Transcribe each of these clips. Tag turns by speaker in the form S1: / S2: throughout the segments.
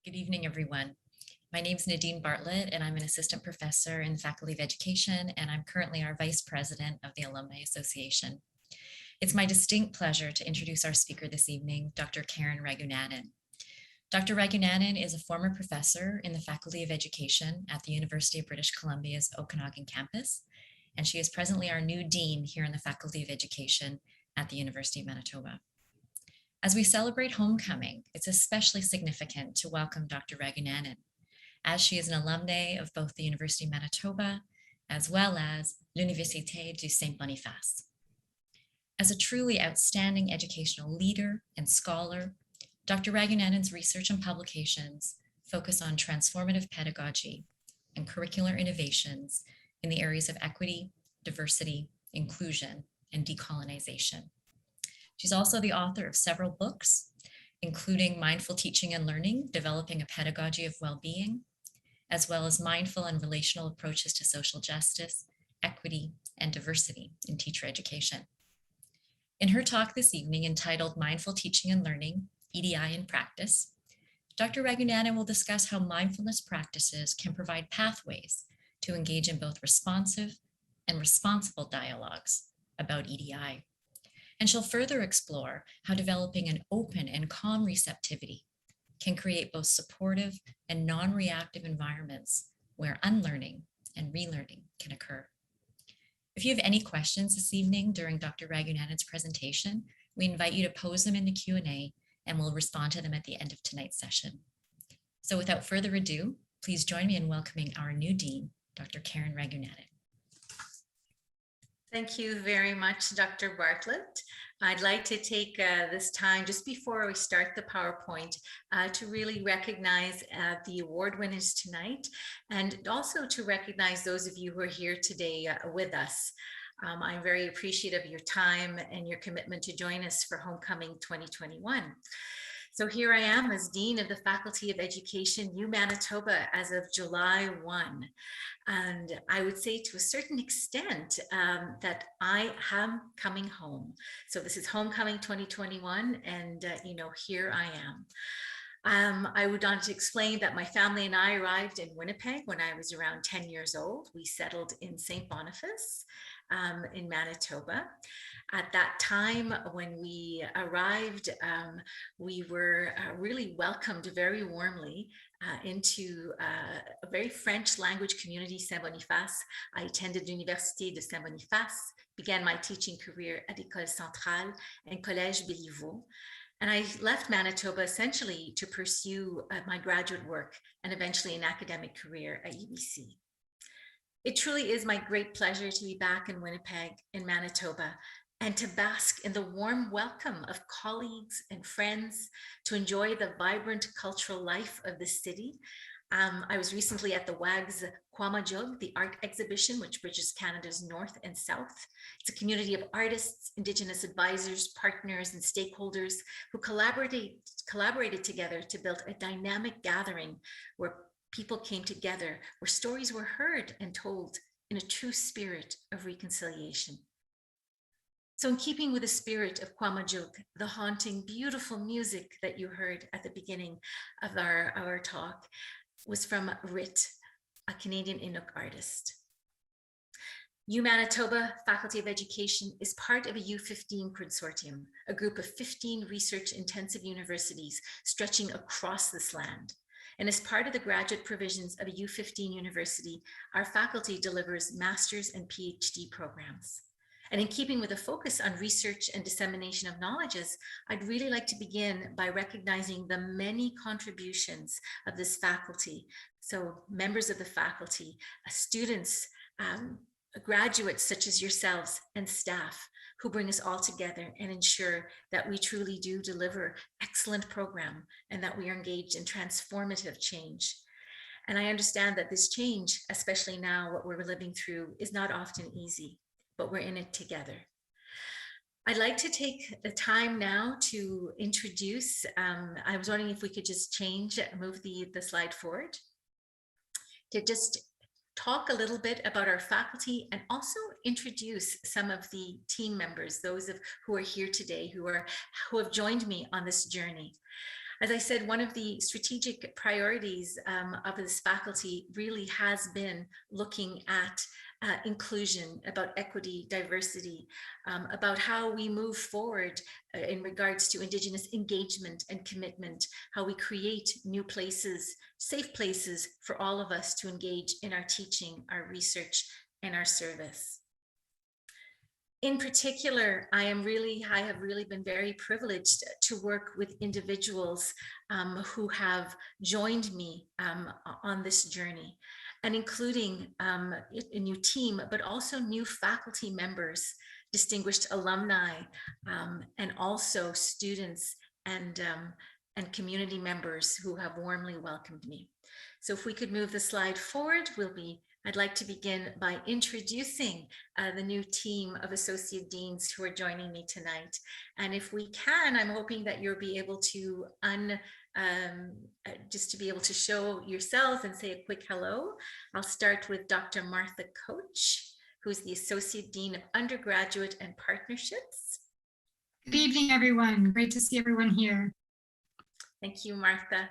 S1: Good evening, everyone. My name is Nadine Bartlett, and I'm an assistant professor in the Faculty of Education, and I'm currently our vice president of the Alumni Association. It's my distinct pleasure to introduce our speaker this evening, Dr. Karen Ragoonaden. Dr. Ragoonaden is a former professor in the Faculty of Education at the University of British Columbia's Okanagan campus, and she is presently our new dean here in the Faculty of Education at the University of Manitoba. As we celebrate homecoming, it's especially significant to welcome Dr. Ragoonaden, as she is an alumna of both the University of Manitoba as well as l'Université du Saint-Boniface. As a truly outstanding educational leader and scholar, Dr. Ragoonaden's research and publications focus on transformative pedagogy and curricular innovations in the areas of equity, diversity, inclusion, and decolonization. She's also the author of several books, including Mindful Teaching and Learning, Developing a Pedagogy of Well-Being, as well as Mindful and Relational Approaches to Social Justice, Equity, and Diversity in Teacher Education. In her talk this evening entitled Mindful Teaching and Learning, EDI in Practice, Dr. Ragoonaden will discuss how mindfulness practices can provide pathways to engage in both responsive and responsible dialogues about EDI. And she'll further explore how developing an open and calm receptivity can create both supportive and non-reactive environments where unlearning and relearning can occur. If you have any questions this evening during Dr. Ragoonaden's presentation, we invite you to pose them in the Q&A and we'll respond to them at the end of tonight's session. So without further ado, please join me in welcoming our new dean, Dr. Karen Ragoonaden.
S2: Thank you very much, Dr. Bartlett. I'd like to take this time just before we start the PowerPoint to really recognize the award winners tonight, and also to recognize those of you who are here today with us. I'm very appreciative of your time and your commitment to join us for Homecoming 2021. So here I am as Dean of the Faculty of Education, U Manitoba, as of July 1. And I would say to a certain extent that I am coming home. So this is Homecoming 2021, and here I am. I would want to explain that my family and I arrived in Winnipeg when I was around 10 years old. We settled in St. Boniface in Manitoba. At that time, when we arrived, we were really welcomed very warmly into a very French language community, Saint-Boniface. I attended l'Université de Saint-Boniface, began my teaching career at École Centrale and Collège Béliveau. And I left Manitoba essentially to pursue my graduate work and eventually an academic career at UBC. It truly is my great pleasure to be back in Winnipeg, in Manitoba, and to bask in the warm welcome of colleagues and friends, to enjoy the vibrant cultural life of the city. I was recently at the WAG's Kwamajug, the art exhibition, which bridges Canada's north and south. It's a community of artists, Indigenous advisors, partners, and stakeholders who collaborated together to build a dynamic gathering where people came together, where stories were heard and told in a true spirit of reconciliation. So in keeping with the spirit of Kwamajug, the haunting, beautiful music that you heard at the beginning of our talk was from Rit, a Canadian Inuk artist. U Manitoba Faculty of Education is part of a U15 consortium, a group of 15 research-intensive universities stretching across this land. And as part of the graduate provisions of a U15 university, our faculty delivers master's and PhD programs. And in keeping with a focus on research and dissemination of knowledges, I'd really like to begin by recognizing the many contributions of this faculty. So members of the faculty, students, graduates such as yourselves, and staff who bring us all together and ensure that we truly do deliver excellent program and that we are engaged in transformative change. And I understand that this change, especially now what we're living through, is not often easy, but we're in it together. I'd like to take the time now to introduce, I was wondering if we could just move the slide forward, to just talk a little bit about our faculty and also introduce some of the team members, those who are here today, who have joined me on this journey. As I said, one of the strategic priorities of this faculty really has been looking at inclusion, about equity, diversity, about how we move forward in regards to Indigenous engagement and commitment, how we create new places, safe places for all of us to engage in our teaching, our research, and our service. In particular, I have really been very privileged to work with individuals who have joined me on this journey, and including a new team, but also new faculty members, distinguished alumni, and also students and community members who have warmly welcomed me. So if we could move the slide forward, I'd like to begin by introducing the new team of Associate Deans who are joining me tonight. And if we can, I'm hoping that you'll be able to just to be able to show yourselves and say a quick hello. I'll start with Dr. Martha Coach, who's the Associate Dean of Undergraduate and Partnerships.
S3: Good evening, everyone. Great to see everyone here.
S2: Thank you, Martha.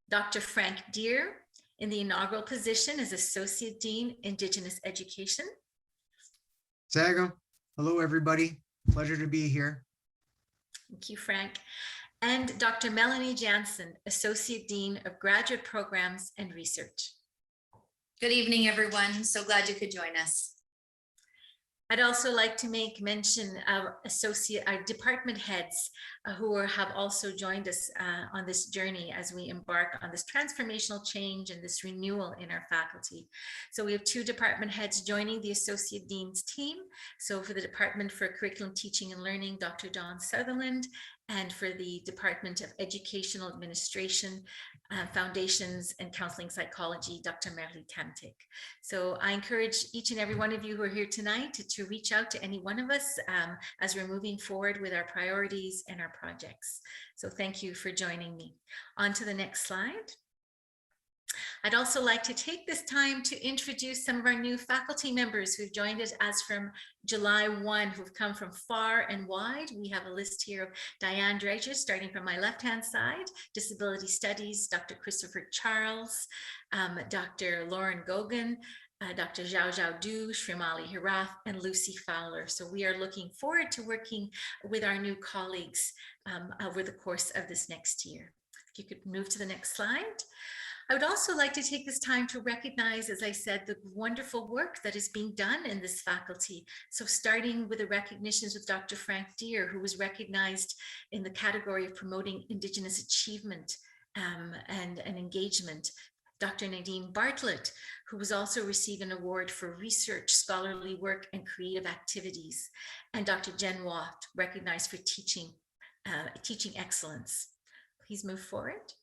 S2: Dr. Frank Deere, in the inaugural position as Associate Dean, Indigenous Education.
S4: Saga, hello everybody. Pleasure to be here.
S2: Thank you, Frank. And Dr. Melanie Jansen, Associate Dean of Graduate Programs and Research.
S5: Good evening, everyone. So glad you could join us.
S2: I'd also like to make mention of our department heads who have also joined us on this journey as we embark on this transformational change and this renewal in our faculty. So we have two department heads joining the Associate Dean's team. So for the Department for Curriculum, Teaching and Learning, Dr. Dawn Sutherland, and for the Department of Educational Administration, Foundations and Counseling Psychology, Dr. Merli Tamtik. So I encourage each and every one of you who are here tonight to reach out to any one of us as we're moving forward with our priorities and our projects. So thank you for joining me. On to the next slide. I'd also like to take this time to introduce some of our new faculty members who've joined us as from July 1, who've come from far and wide. We have a list here of Diane Dredger, starting from my left-hand side, Disability Studies, Dr. Christopher Charles, Dr. Lauren Gogan, Dr. Zhao Zhao Du, Shrimali Hirath, and Lucy Fowler. So we are looking forward to working with our new colleagues over the course of this next year. If you could move to the next slide. I would also like to take this time to recognize, as I said, the wonderful work that is being done in this faculty. So starting with the recognitions with Dr. Frank Deere, who was recognized in the category of promoting Indigenous achievement and engagement. Dr. Nadine Bartlett, who was also received an award for research, scholarly work, and creative activities. And Dr. Jen Watt, recognized for teaching excellence. Please move forward.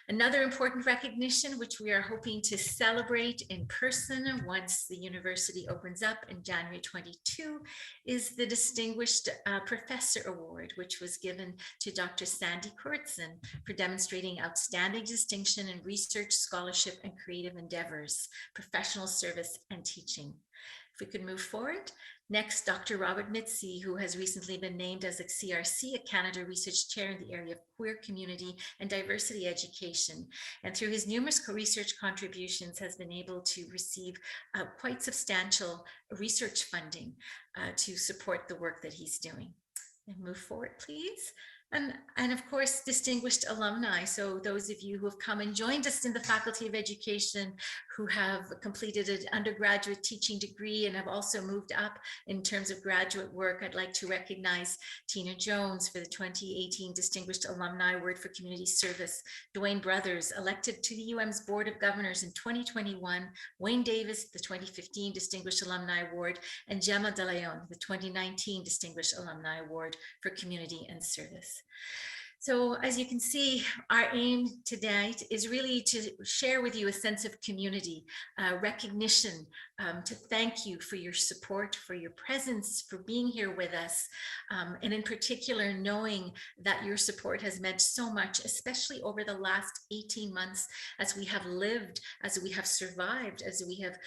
S2: Another important recognition, which we are hoping to celebrate in person once the university opens up in January 22, is the Distinguished Professor Award, which was given to Dr. Sandy Kurtzen for demonstrating outstanding distinction in research, scholarship, and creative endeavors, professional service, and teaching. If we could move forward. Next, Dr. Robert Mitzi, who has recently been named as a CRC, a Canada Research Chair in the area of queer community and diversity education. And through his numerous research contributions has been able to receive quite substantial research funding to support the work that he's doing. And move forward, please. And of course, distinguished alumni. So those of you who have come and joined us in the Faculty of Education, who have completed an undergraduate teaching degree and have also moved up in terms of graduate work, I'd like to recognize Tina Jones for the 2018 Distinguished Alumni Award for Community Service, Dwayne Brothers, elected to the UM's Board of Governors in 2021, Wayne Davis, the 2015 Distinguished Alumni Award, and Gemma De Leon, the 2019 Distinguished Alumni Award for Community and Service. So as you can see, our aim tonight is really to share with you a sense of community, recognition to thank you for your support, for your presence, for being here with us, and in particular, knowing that your support has meant so much, especially over the last 18 months, as we have lived, as we have survived, as we have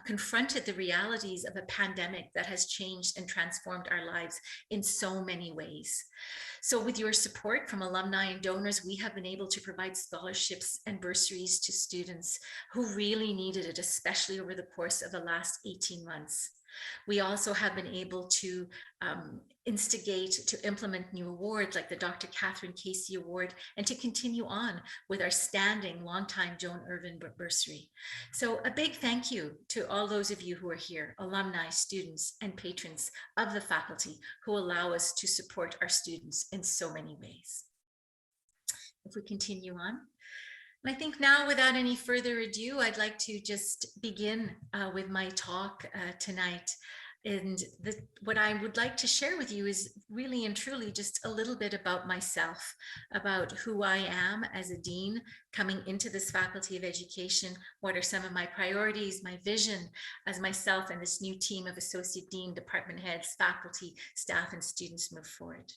S2: confronted the realities of a pandemic that has changed and transformed our lives in so many ways. So with your support from alumni and donors, we have been able to provide scholarships and bursaries to students who really needed it, especially over the course of the last 18 months. We also have been able to instigate to implement new awards like the Dr. Catherine Casey Award, and to continue on with our standing longtime Joan Irvin bursary. So a big thank you to all those of you who are here, alumni, students, and patrons of the faculty who allow us to support our students in so many ways. If we continue on. And I think now, without any further ado, I'd like to just begin with my talk tonight. And what I would like to share with you is really and truly just a little bit about myself, about who I am as a dean coming into this Faculty of Education. What are some of my priorities, my vision as myself and this new team of associate dean, department heads, faculty, staff, and students move forward.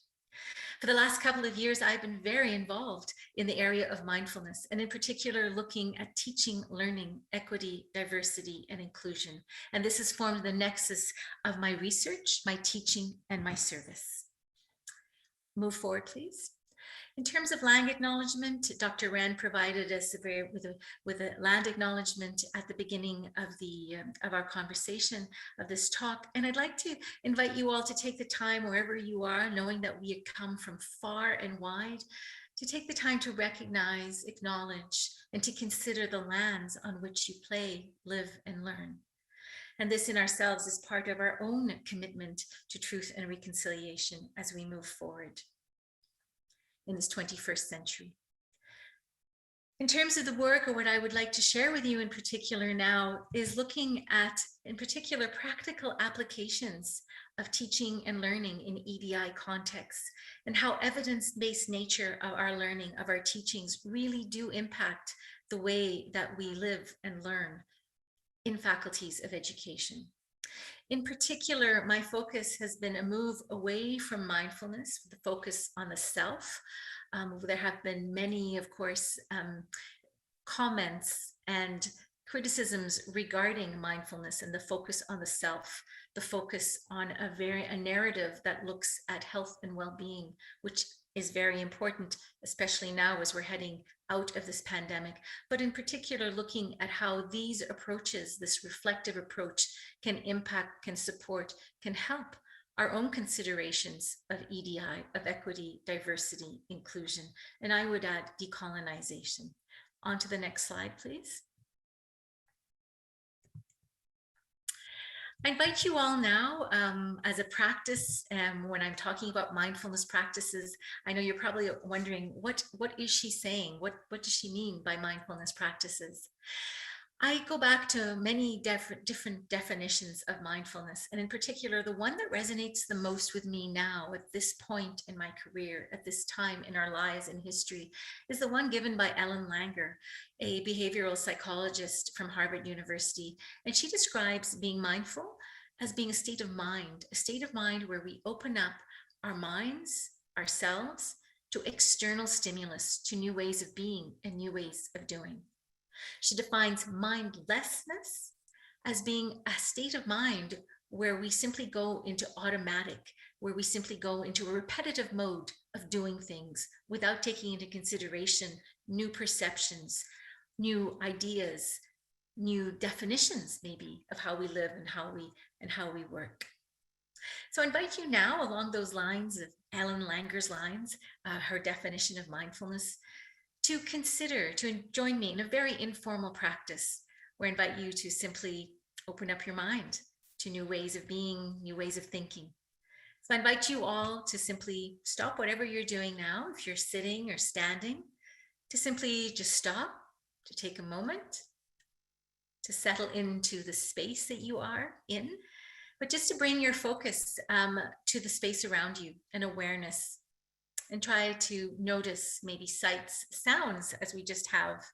S2: For the last couple of years, I've been very involved in the area of mindfulness, and in particular, looking at teaching, learning, equity, diversity, and inclusion. And this has formed the nexus of my research, my teaching, and my service. Move forward, please. In terms of land acknowledgement, Dr. Rand provided us with a land acknowledgement at the beginning of our conversation of this talk. And I'd like to invite you all to take the time wherever you are, knowing that we have come from far and wide, to take the time to recognize, acknowledge, and to consider the lands on which you play, live, and learn. And this in ourselves is part of our own commitment to truth and reconciliation as we move forward in this 21st century. In terms of the work, or what I would like to share with you in particular now, is looking at, in particular, practical applications of teaching and learning in EDI contexts, and how evidence-based nature of our learning, of our teachings, really do impact the way that we live and learn in faculties of education. In particular, my focus has been a move away from mindfulness, the focus on the self. There have been many, of course, comments and criticisms regarding mindfulness and the focus on the self, the focus on a narrative that looks at health and well-being, which is very important, especially now as we're heading out of this pandemic, but in particular looking at how these approaches, this reflective approach, can impact, can support, can help our own considerations of EDI, of equity, diversity, inclusion, and I would add decolonization. On to the next slide, please. I invite you all now as a practice, when I'm talking about mindfulness practices, I know you're probably wondering, what is she saying? What does she mean by mindfulness practices? I go back to many different definitions of mindfulness, and in particular, the one that resonates the most with me now at this point in my career, at this time in our lives and history, is the one given by Ellen Langer, a behavioral psychologist from Harvard University. And she describes being mindful as being a state of mind where we open up our minds, ourselves, to external stimulus, to new ways of being and new ways of doing. She defines mindlessness as being a state of mind where we simply go into automatic, where we simply go into a repetitive mode of doing things without taking into consideration new perceptions, new ideas, new definitions maybe of how we live and how we work. So I invite you now, along those lines of Ellen Langer's lines, her definition of mindfulness, to consider, to join me in a very informal practice where I invite you to simply open up your mind to new ways of being, new ways of thinking. So I invite you all to simply stop whatever you're doing now, if you're sitting or standing, to simply just stop, to take a moment, to settle into the space that you are in, but just to bring your focus to the space around you and awareness. And try to notice maybe sights, sounds, as we just have.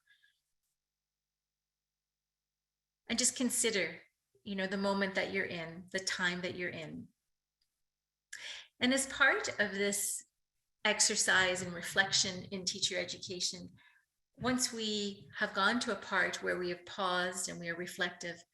S2: And just consider the moment that you're in, the time that you're in. And as part of this exercise and reflection in teacher education, once we have gone to a part where we have paused and we are reflective,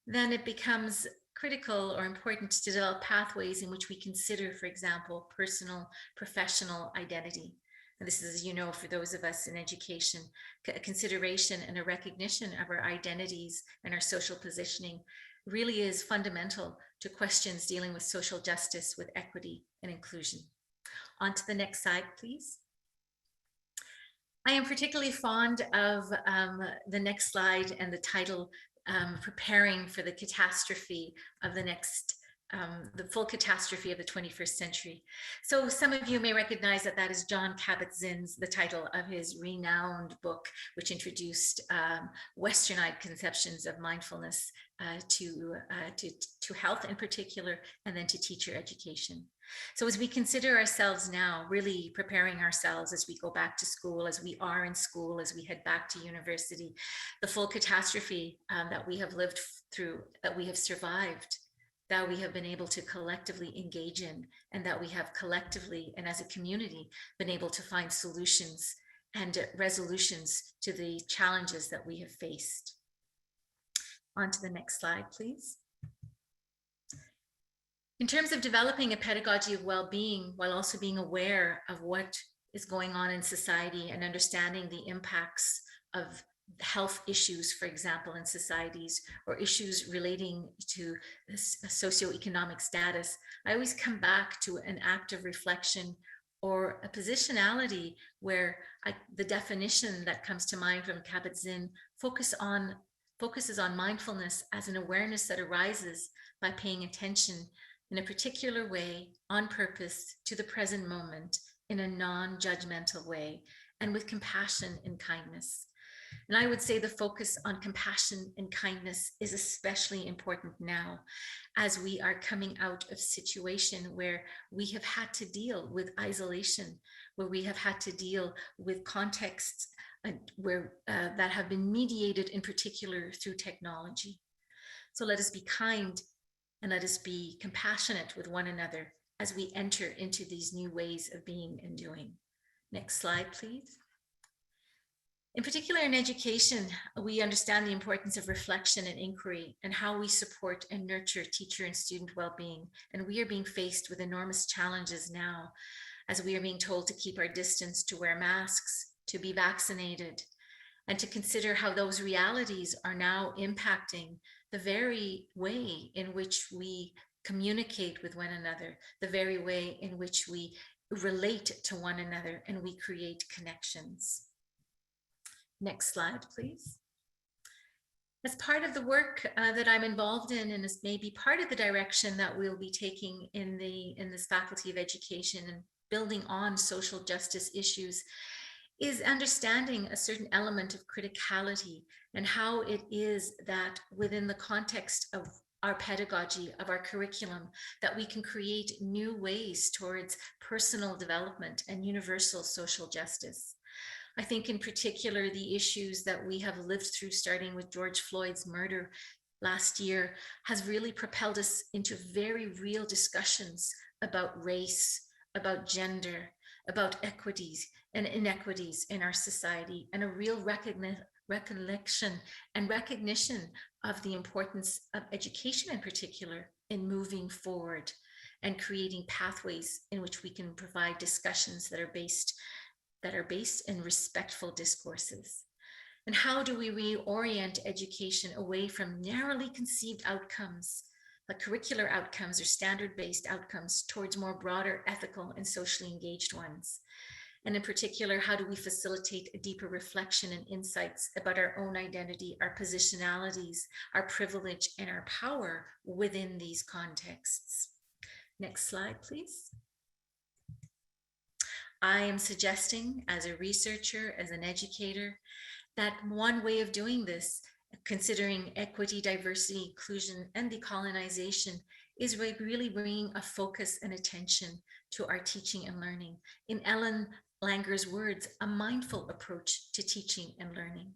S2: then it becomes critical or important to develop pathways in which we consider, for example, personal, professional identity. And this is, for those of us in education, a consideration and a recognition of our identities and our social positioning really is fundamental to questions dealing with social justice, with equity and inclusion. On to the next slide, please. I am particularly fond of the next slide and the title, Preparing for the Catastrophe of the full catastrophe of the 21st century. So some of you may recognize that is John Kabat-Zinn's, the title of his renowned book, which introduced Westernized conceptions of mindfulness to health in particular, and then to teacher education. So as we consider ourselves now, really preparing ourselves as we go back to school, as we are in school, as we head back to university, the full catastrophe that we have lived through, that we have survived, that we have been able to collectively engage in, and that we have collectively and as a community been able to find solutions and resolutions to the challenges that we have faced. On to the next slide, please. In terms of developing a pedagogy of well-being, while also being aware of what is going on in society and understanding the impacts of health issues, for example, in societies, or issues relating to socioeconomic status, I always come back to an act of reflection or a positionality where the definition that comes to mind from Kabat-Zinn focuses on mindfulness as an awareness that arises by paying attention in a particular way, on purpose, to the present moment, in a non-judgmental way, and with compassion and kindness. And I would say the focus on compassion and kindness is especially important now, as we are coming out of a situation where we have had to deal with isolation, where we have had to deal with contexts that have been mediated in particular through technology. So let us be kind and let us be compassionate with one another as we enter into these new ways of being and doing. Next slide, please. In particular, in education, we understand the importance of reflection and inquiry and how we support and nurture teacher and student well-being. And we are being faced with enormous challenges now, as we are being told to keep our distance, to wear masks, to be vaccinated, and to consider how those realities are now impacting the very way in which we communicate with one another, the very way in which we relate to one another and we create connections. Next slide, please. As part of the work that I'm involved in, and as maybe part of the direction that we'll be taking in this Faculty of Education and building on social justice issues, is understanding a certain element of criticality and how it is that within the context of our pedagogy, of our curriculum, that we can create new ways towards personal development and universal social justice. I think in particular, the issues that we have lived through, starting with George Floyd's murder last year, has really propelled us into very real discussions about race, about gender, about equities and inequities in our society, and a real recollection and recognition of the importance of education in particular in moving forward and creating pathways in which we can provide discussions that are based in respectful discourses. And how do we reorient education away from narrowly conceived outcomes, like curricular outcomes or standard-based outcomes, towards more broader ethical and socially engaged ones? And in particular, how do we facilitate a deeper reflection and insights about our own identity, our positionalities, our privilege, and our power within these contexts? Next slide, please. I am suggesting, as a researcher, as an educator, that one way of doing this, considering equity, diversity, inclusion, and decolonization, is really bringing a focus and attention to our teaching and learning. In Ellen Langer's words, a mindful approach to teaching and learning.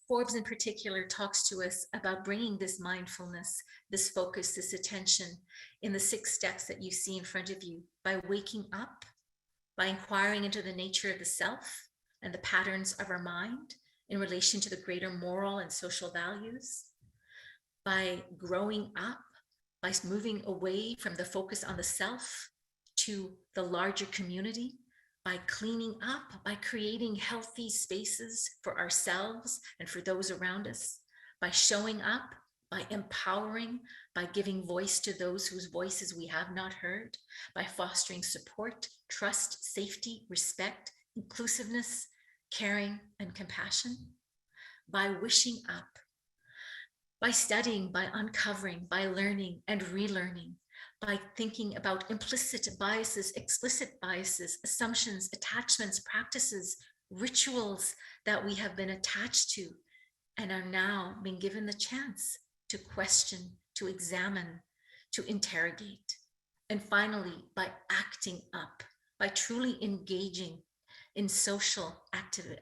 S2: Forbes in particular talks to us about bringing this mindfulness, this focus, this attention in the 6 steps that you see in front of you by waking up, by inquiring into the nature of the self and the patterns of our mind in relation to the greater moral and social values, by growing up, by moving away from the focus on the self to the larger community, by cleaning up, by creating healthy spaces for ourselves and for those around us, by showing up, by empowering, by giving voice to those whose voices we have not heard, by fostering support, trust, safety, respect, inclusiveness, caring, and compassion, by wishing up, by studying, by uncovering, by learning and relearning, by thinking about implicit biases, explicit biases, assumptions, attachments, practices, rituals that we have been attached to and are now being given the chance to question, to examine, to interrogate. And finally, by acting up, by truly engaging in social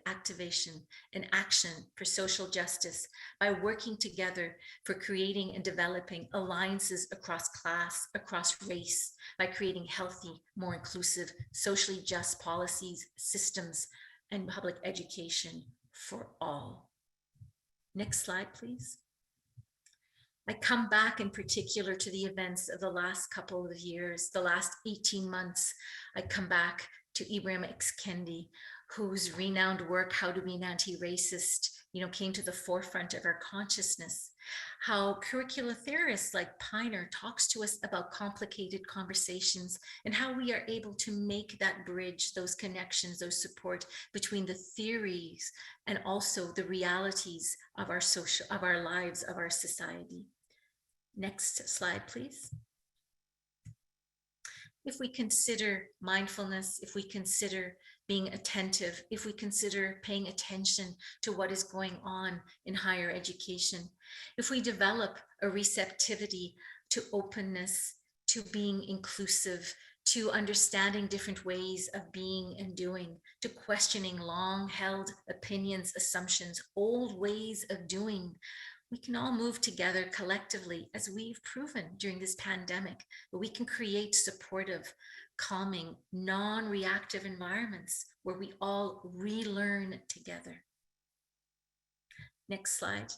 S2: activation and action for social justice, by working together for creating and developing alliances across class, across race, by creating healthy, more inclusive, socially just policies, systems, and public education for all. Next slide, please. I come back in particular to the events of the last couple of years, the last 18 months. I come back to Ibrahim X. Kendi, whose renowned work, How to Be an Anti-Racist, came to the forefront of our consciousness. How curricular theorists like Piner talks to us about complicated conversations and how we are able to make that bridge, those connections, those support between the theories and also the realities of our lives, of our society. Next slide, please. If we consider mindfulness, if we consider being attentive, if we consider paying attention to what is going on in higher education, if we develop a receptivity to openness, to being inclusive, to understanding different ways of being and doing, to questioning long-held opinions, assumptions, old ways of doing, we can all move together collectively, as we've proven during this pandemic, but we can create supportive, calming, non-reactive environments where we all relearn together. Next slide.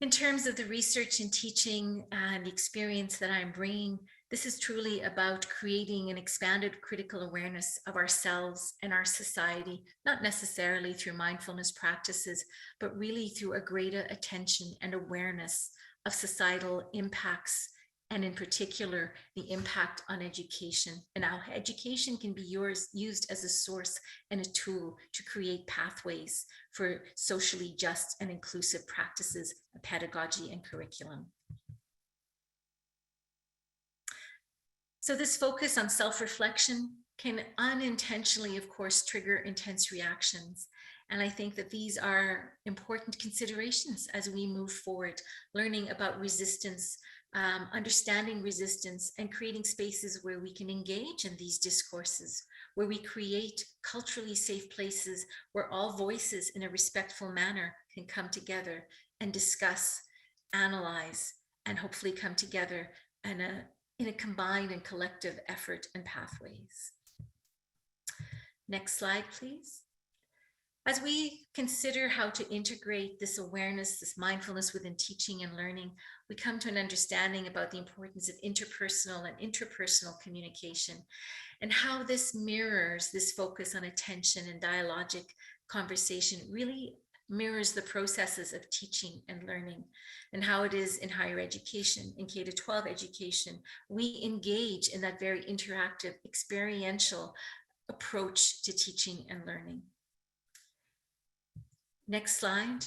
S2: In terms of the research and teaching and the experience that I'm bringing, this is truly about creating an expanded critical awareness of ourselves and our society, not necessarily through mindfulness practices, but really through a greater attention and awareness of societal impacts, and in particular, the impact on education and how education can be used as a source and a tool to create pathways for socially just and inclusive practices, pedagogy, and curriculum. So this focus on self-reflection can unintentionally, of course, trigger intense reactions. And I think that these are important considerations as we move forward, learning about resistance, understanding resistance, and creating spaces where we can engage in these discourses, where we create culturally safe places where all voices in a respectful manner can come together and discuss, analyze, and hopefully come together in a combined and collective effort and pathways. Next slide, please. As we consider how to integrate this awareness, this mindfulness within teaching and learning, we come to an understanding about the importance of interpersonal and interpersonal communication and how this mirrors this focus on attention and dialogic conversation really mirrors the processes of teaching and learning, and how it is in higher education, in K-12 education, we engage in that very interactive, experiential approach to teaching and learning. Next slide.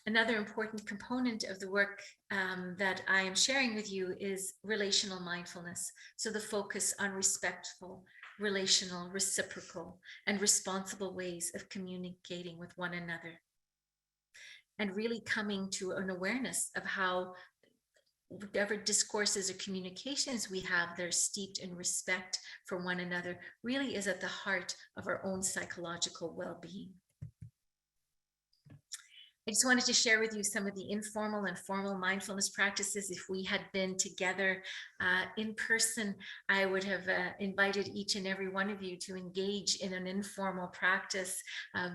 S2: Another important component of the work that I am sharing with you is relational mindfulness. So the focus on respectful, relational, reciprocal, and responsible ways of communicating with one another. And really coming to an awareness of how whatever discourses or communications we have that are steeped in respect for one another really is at the heart of our own psychological well-being. I just wanted to share with you some of the informal and formal mindfulness practices. If we had been together in person, I would have invited each and every one of you to engage in an informal practice,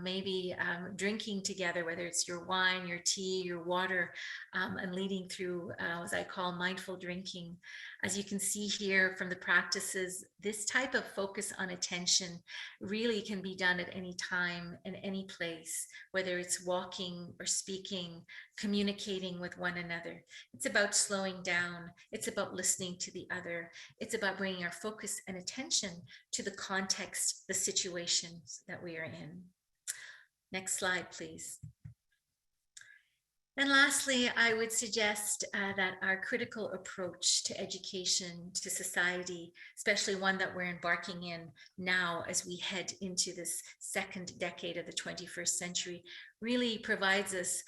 S2: maybe drinking together, whether it's your wine, your tea, your water, and leading through, as I call, mindful drinking. As you can see here from the practices, this type of focus on attention really can be done at any time and any place, whether it's walking or speaking, communicating with one another. It's about slowing down. It's about listening to the other. It's about bringing our focus and attention to the context, the situations that we are in. Next slide, please. And lastly, I would suggest that our critical approach to education, to society, especially one that we're embarking in now as we head into this second decade of the 21st century, really provides us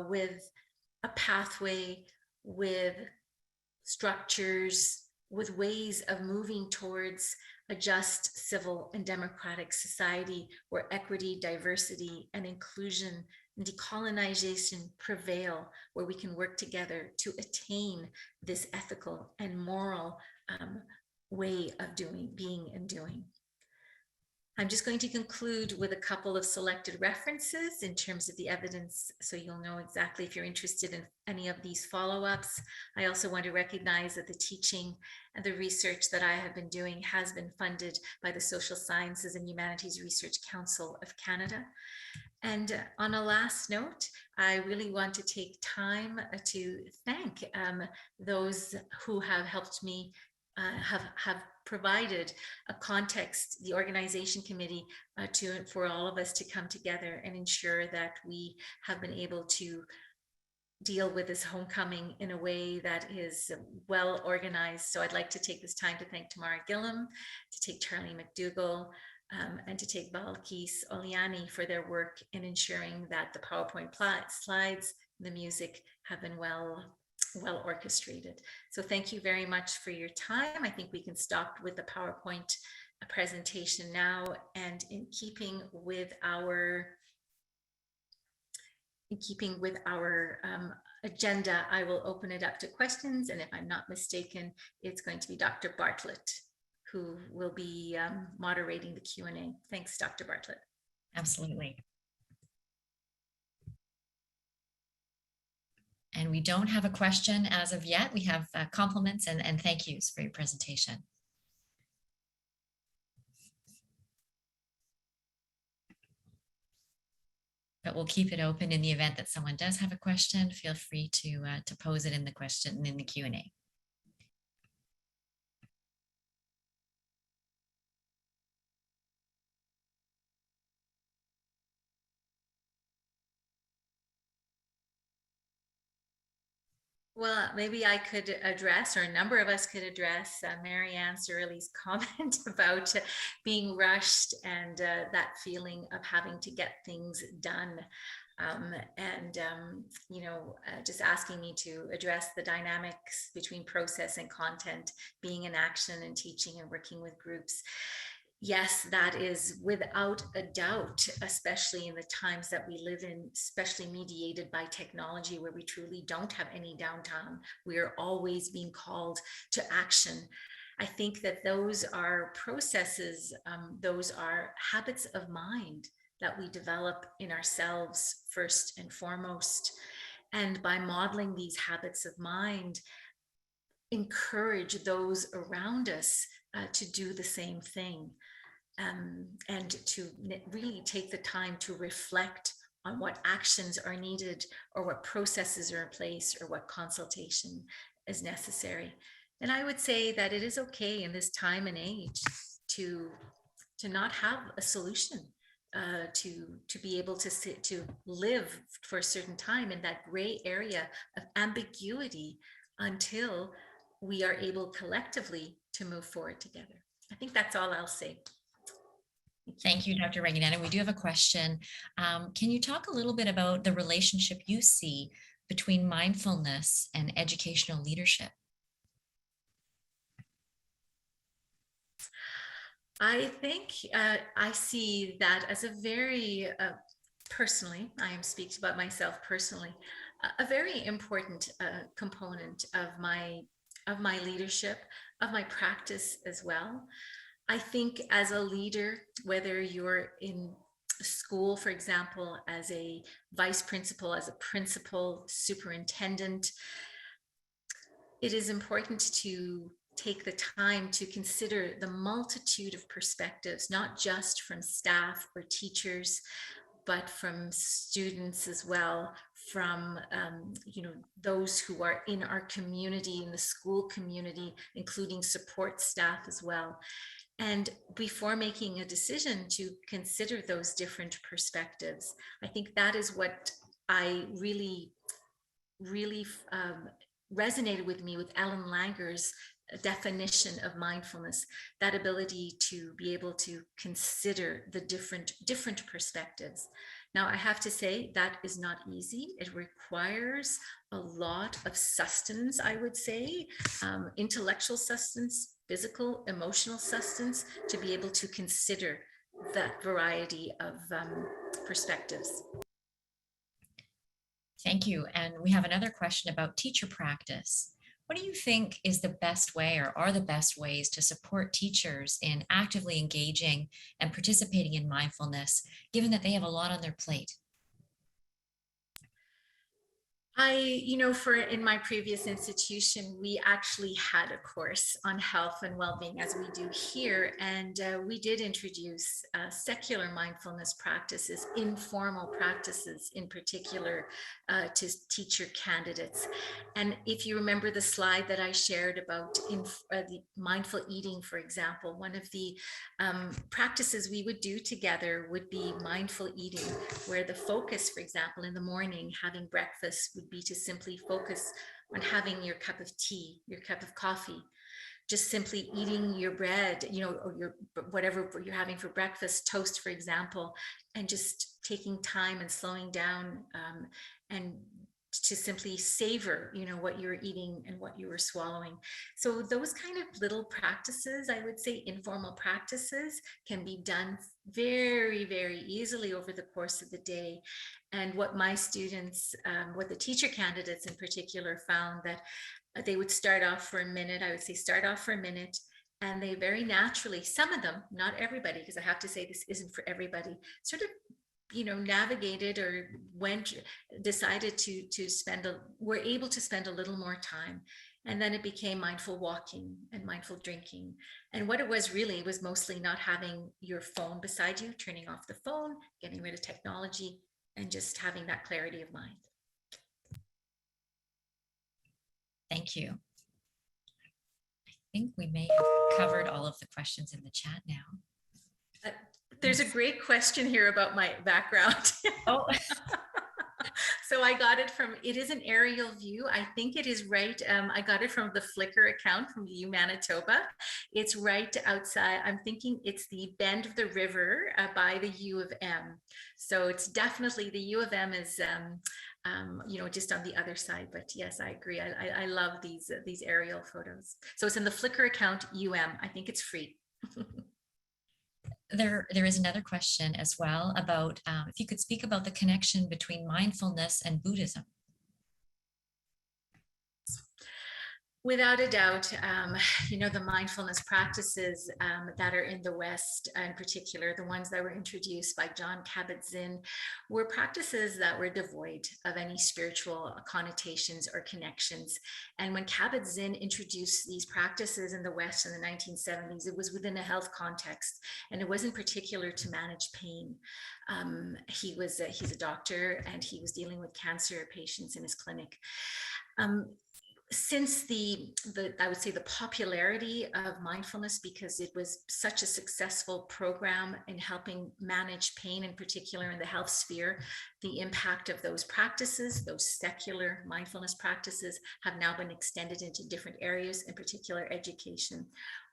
S2: with a pathway, with structures, with ways of moving towards a just, civil, and democratic society where equity, diversity, and inclusion and decolonization prevail, where we can work together to attain this ethical and moral way of being and doing. I'm just going to conclude with a couple of selected references in terms of the evidence, so you'll know exactly if you're interested in any of these follow-ups. I also want to recognize that the teaching and the research that I have been doing has been funded by the Social Sciences and Humanities Research Council of Canada. And on a last note, I really want to take time to thank those who have helped me, have provided a context, the organization committee, for all of us to come together and ensure that we have been able to deal with this homecoming in a way that is well organized. So I'd like to take this time to thank Tamara Gillum, to take Charlie McDougall, and to take Balkis Oliani for their work in ensuring that the PowerPoint slides, the music have been well orchestrated. So thank you very much for your time. I think we can stop with the PowerPoint presentation now, and in keeping with our agenda, I will open it up to questions, and if I'm not mistaken, it's going to be Dr. Bartlett who will be moderating the Q&A. Thanks, Dr. Bartlett.
S1: Absolutely. And we don't have a question as of yet. We have compliments and thank yous for your presentation. But we'll keep it open in the event that someone does have a question. Feel free to pose it in the question in the Q&A.
S2: Well, maybe I could address, or a number of us could address, Marianne Surley's comment about being rushed and that feeling of having to get things done. Just asking me to address the dynamics between process and content, being in action and teaching and working with groups. Yes, that is without a doubt, especially in the times that we live in, especially mediated by technology, where we truly don't have any downtime. We are always being called to action. I think that those are processes, those are habits of mind that we develop in ourselves first and foremost. And by modeling these habits of mind, encourage those around us to do the same thing. And to really take the time to reflect on what actions are needed, or what processes are in place, or what consultation is necessary. And I would say that it is okay in this time and age to not have a solution, to be able to live for a certain time in that gray area of ambiguity until we are able collectively to move forward together. I think that's all I'll say.
S1: Thank you, Dr. Ragoonaden. We do have a question. Can you talk a little bit about the relationship you see between mindfulness and educational leadership?
S2: I think I see that as a very personally, I am speaking about myself personally, a very important component of my leadership, of my practice as well. I think as a leader, whether you're in school, for example, as a vice principal, as a principal, superintendent, it is important to take the time to consider the multitude of perspectives, not just from staff or teachers, but from students as well, from those who are in our community, in the school community, including support staff as well. And before making a decision, to consider those different perspectives. I think that is what I really resonated with me with Ellen Langer's definition of mindfulness, that ability to be able to consider the different perspectives. Now, I have to say that is not easy. It requires a lot of sustenance, I would say, intellectual sustenance, physical, emotional sustenance, to be able to consider that variety of perspectives.
S1: Thank you. And we have another question about teacher practice. What do you think is the best way, or are the best ways, to support teachers in actively engaging and participating in mindfulness, given that they have a lot on their plate?
S2: In my previous institution, we actually had a course on health and well-being, as we do here. And we did introduce secular mindfulness practices, informal practices in particular, to teacher candidates. And if you remember the slide that I shared about the mindful eating, for example, one of the practices we would do together would be mindful eating, where the focus, for example, in the morning, having breakfast, would be to simply focus on having your cup of tea, your cup of coffee, just simply eating your bread, or your whatever you're having for breakfast, toast, for example, and just taking time and slowing down, and to simply savor, what you're eating and what you were swallowing. So those kind of little practices, I would say informal practices, can be done very, very easily over the course of the day. And what my students, what the teacher candidates in particular found, that they would start off for a minute, I would say start off for a minute, and they very naturally, some of them, not everybody, because I have to say this isn't for everybody, sort of navigated or decided to were able to spend a little more time. And then it became mindful walking and mindful drinking. And what it was really was mostly not having your phone beside you, turning off the phone, getting rid of technology, and just having that clarity of mind.
S1: Thank you. I think we may have covered all of the questions in the chat now.
S2: There's a great question here about my background.
S1: Oh.
S2: So I got it it is an aerial view. I think it is right. I got it from the Flickr account from U Manitoba. It's right outside. I'm thinking it's the bend of the river by the U of M. So it's definitely the U of M is, just on the other side. But yes, I agree. I love these aerial photos. So it's in the Flickr account UM. I think it's free.
S1: There is another question as well about if you could speak about the connection between mindfulness and Buddhism.
S2: Without a doubt, the mindfulness practices that are in the West, in particular, the ones that were introduced by Jon Kabat-Zinn, were practices that were devoid of any spiritual connotations or connections. And when Kabat-Zinn introduced these practices in the West in the 1970s, it was within a health context, and it wasn't particular to manage pain. He's a doctor, and he was dealing with cancer patients in his clinic. Since I would say the popularity of mindfulness, because it was such a successful program in helping manage pain, in particular in the health sphere, the impact of those practices, those secular mindfulness practices, have now been extended into different areas, in particular education.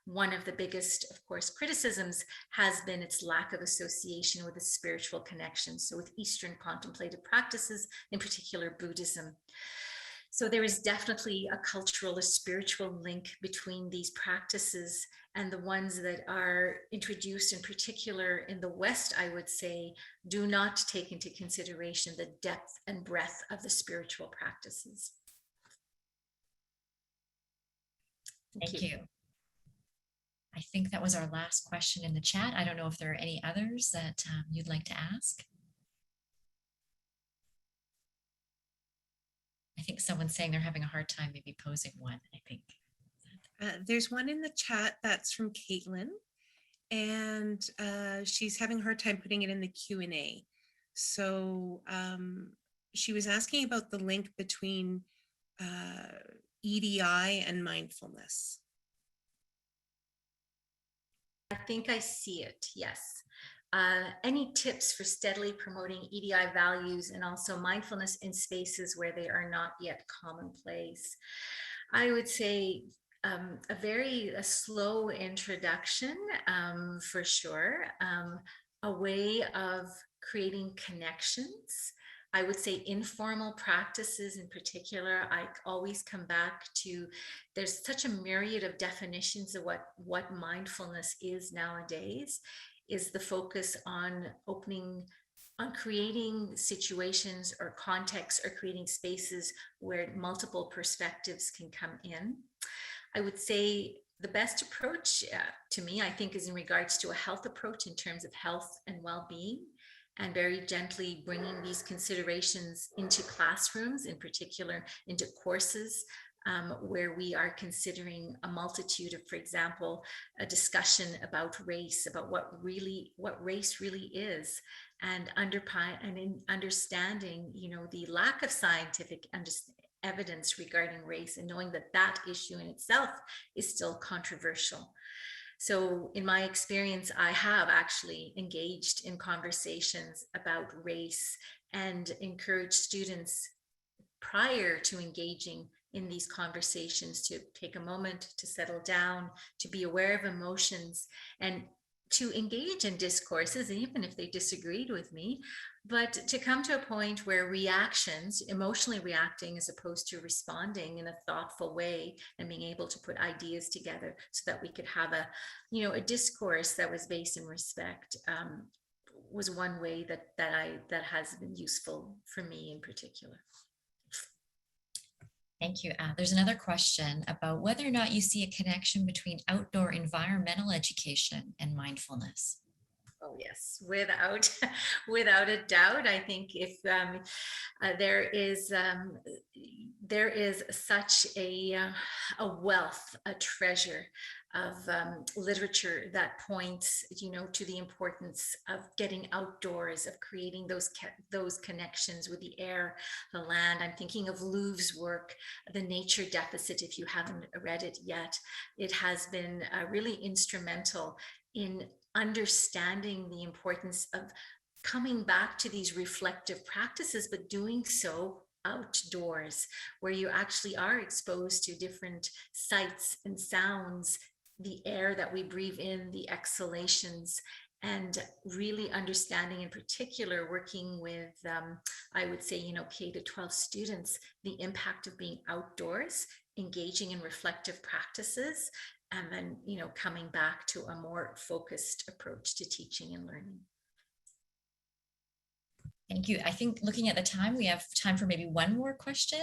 S2: One of the biggest, of course, criticisms has been its lack of association with a spiritual connection. So with Eastern contemplative practices, in particular Buddhism. So there is definitely a cultural, a spiritual link between these practices, and the ones that are introduced in particular in the West, I would say, do not take into consideration the depth and breadth of the spiritual practices.
S1: Thank you. I think that was our last question in the chat. I don't know if there are any others that you'd like to ask. I think someone's saying they're having a hard time maybe posing one, I think.
S6: There's one in the chat that's from Caitlin, and she's having a hard time putting it in the Q&A. So she was asking about the link between EDI and mindfulness.
S2: I think I see it, yes. Any tips for steadily promoting EDI values and also mindfulness in spaces where they are not yet commonplace? I would say a slow introduction, for sure. A way of creating connections. I would say informal practices in particular. I always come back to, there's such a myriad of definitions of what mindfulness is nowadays, is the focus on creating situations or contexts, or creating spaces where multiple perspectives can come in. I would say the best approach to me, I think, is in regards to a health approach in terms of health and well-being, and very gently bringing these considerations into classrooms, in particular into courses, where we are considering a multitude of, for example, a discussion about race, about what race really is, and in understanding, the lack of scientific evidence regarding race, and knowing that issue in itself is still controversial. So in my experience, I have actually engaged in conversations about race and encouraged students prior to engaging in these conversations to take a moment to settle down, to be aware of emotions, and to engage in discourses, even if they disagreed with me, but to come to a point where reactions, emotionally reacting as opposed to responding in a thoughtful way, and being able to put ideas together so that we could have a discourse that was based in respect, was one way that has been useful for me in particular.
S1: Thank you. There's another question about whether or not you see a connection between outdoor environmental education and mindfulness.
S2: Oh yes, without a doubt. I think if there is such a wealth, a treasure of literature that points, to the importance of getting outdoors, of creating those connections with the air, the land. I'm thinking of Louv's work, The Nature Deficit. If you haven't read it yet, it has been really instrumental in understanding the importance of coming back to these reflective practices, but doing so outdoors, where you actually are exposed to different sights and sounds, the air that we breathe in, the exhalations, and really understanding, in particular, working with, I would say, K to 12 students, the impact of being outdoors, engaging in reflective practices, and then, coming back to a more focused approach to teaching and learning.
S1: Thank you. I think looking at the time, we have time for maybe one more question.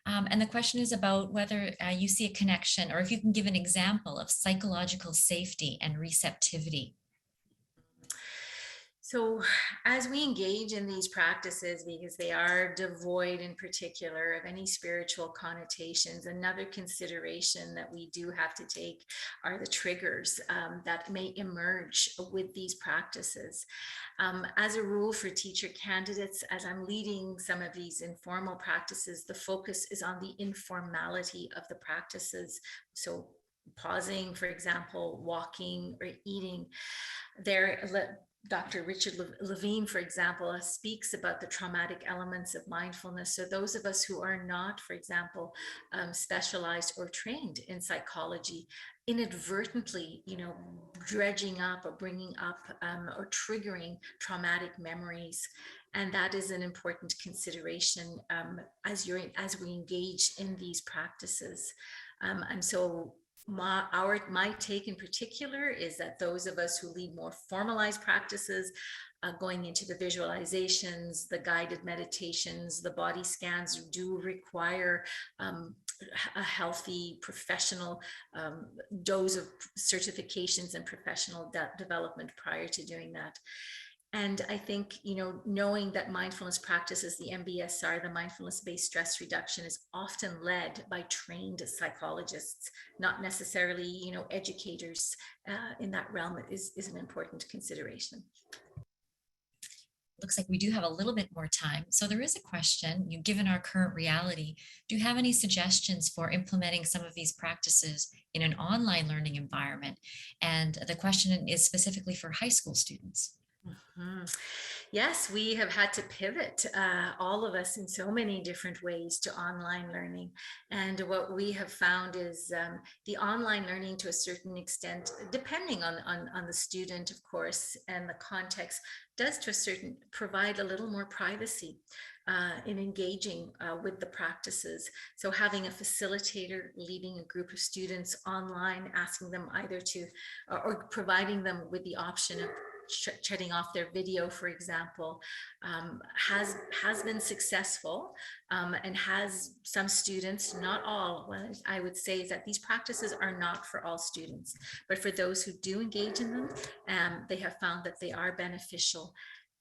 S1: And the question is about whether you see a connection, or if you can give an example of psychological safety and receptivity.
S2: So as we engage in these practices, because they are devoid in particular of any spiritual connotations, another consideration that we do have to take are the triggers that may emerge with these practices. As a rule for teacher candidates, as I'm leading some of these informal practices, the focus is on the informality of the practices. So pausing, for example, walking or eating. Dr. Richard Levine, for example, speaks about the traumatic elements of mindfulness. So those of us who are not, for example, specialized or trained in psychology, inadvertently, dredging up or bringing up or triggering traumatic memories. And that is an important consideration as we engage in these practices. And so my take in particular is that those of us who lead more formalized practices, going into the visualizations, the guided meditations, the body scans do require a healthy professional dose of certifications and professional development prior to doing that. And I think, knowing that mindfulness practices, the MBSR, the mindfulness-based stress reduction, is often led by trained psychologists, not necessarily, educators in that realm is an important consideration.
S1: Looks like we do have a little bit more time. So there is a question, given our current reality, do you have any suggestions for implementing some of these practices in an online learning environment? And the question is specifically for high school students.
S2: Yes, we have had to pivot, all of us, in so many different ways to online learning. And what we have found is the online learning, to a certain extent, depending on the student, of course, and the context, does to a certain provide a little more privacy in engaging with the practices. So having a facilitator leading a group of students online, asking them either to, or providing them with the option of shutting off their video, for example, has been successful, and has some students, not all, what I would say is that these practices are not for all students, but for those who do engage in them, they have found that they are beneficial.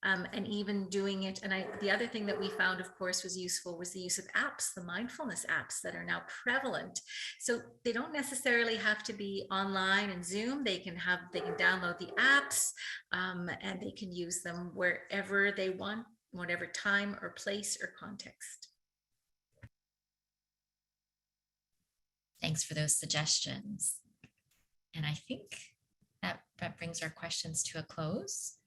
S2: And even doing it, and the other thing that we found, of course, was useful was the use of apps, the mindfulness apps that are now prevalent. So they don't necessarily have to be online and Zoom. They can download the apps, and they can use them wherever they want, whatever time or place or context.
S1: Thanks for those suggestions. And I think that brings our questions to a close.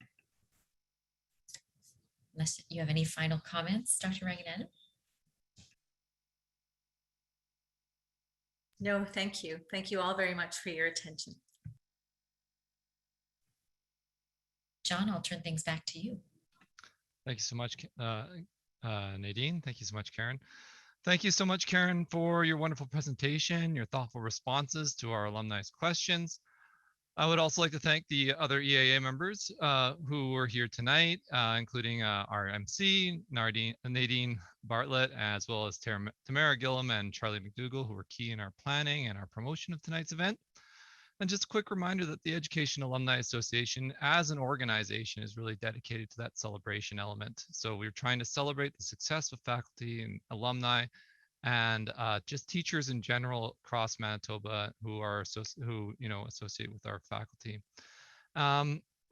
S1: Unless you have any final comments, Dr. Ragoonaden?
S2: No, thank you. Thank you all very much for your attention.
S1: John, I'll turn things back to you.
S7: Thank you so much, Nadine. Thank you so much, Karen. Thank you so much, Karen, for your wonderful presentation, your thoughtful responses to our alumni's questions. I would also like to thank the other EAA members who were here tonight, including our MC, Nadine Bartlett, as well as Tamara Gillum and Charlie McDougall, who were key in our planning and our promotion of tonight's event. And just a quick reminder that the Education Alumni Association as an organization is really dedicated to that celebration element. So we're trying to celebrate the success of faculty and alumni and just teachers in general across Manitoba who are associate with our faculty.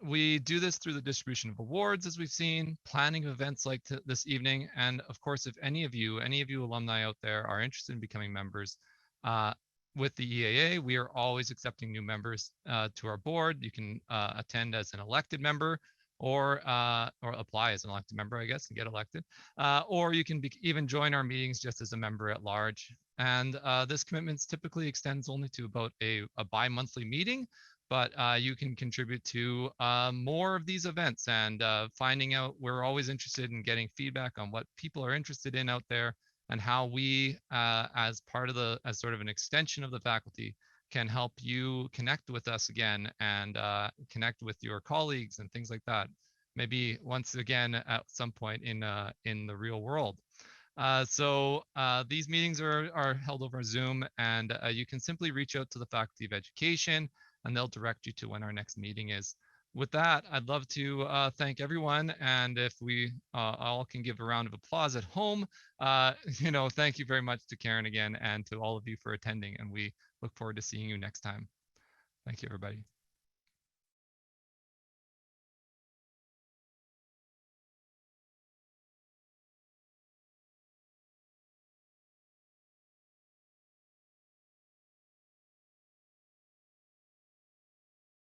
S7: We do this through the distribution of awards, as we've seen, planning of events like this evening, and of course, if any of you alumni out there are interested in becoming members with the EAA, we are always accepting new members to our board. You can attend as an elected member, or apply as an elected member, I guess, and get elected. Or you can even join our meetings just as a member at large. And this commitment typically extends only to about a bi-monthly meeting, but you can contribute to more of these events and finding out. We're always interested in getting feedback on what people are interested in out there and how we, as sort of an extension of the faculty, can help you connect with us again and connect with your colleagues and things like that. Maybe once again at some point in the real world. So these meetings are held over Zoom, and you can simply reach out to the Faculty of Education, and they'll direct you to when our next meeting is. With that, I'd love to thank everyone, and if we all can give a round of applause at home, thank you very much to Karen again, and to all of you for attending, and we look forward to seeing you next time. Thank you, everybody.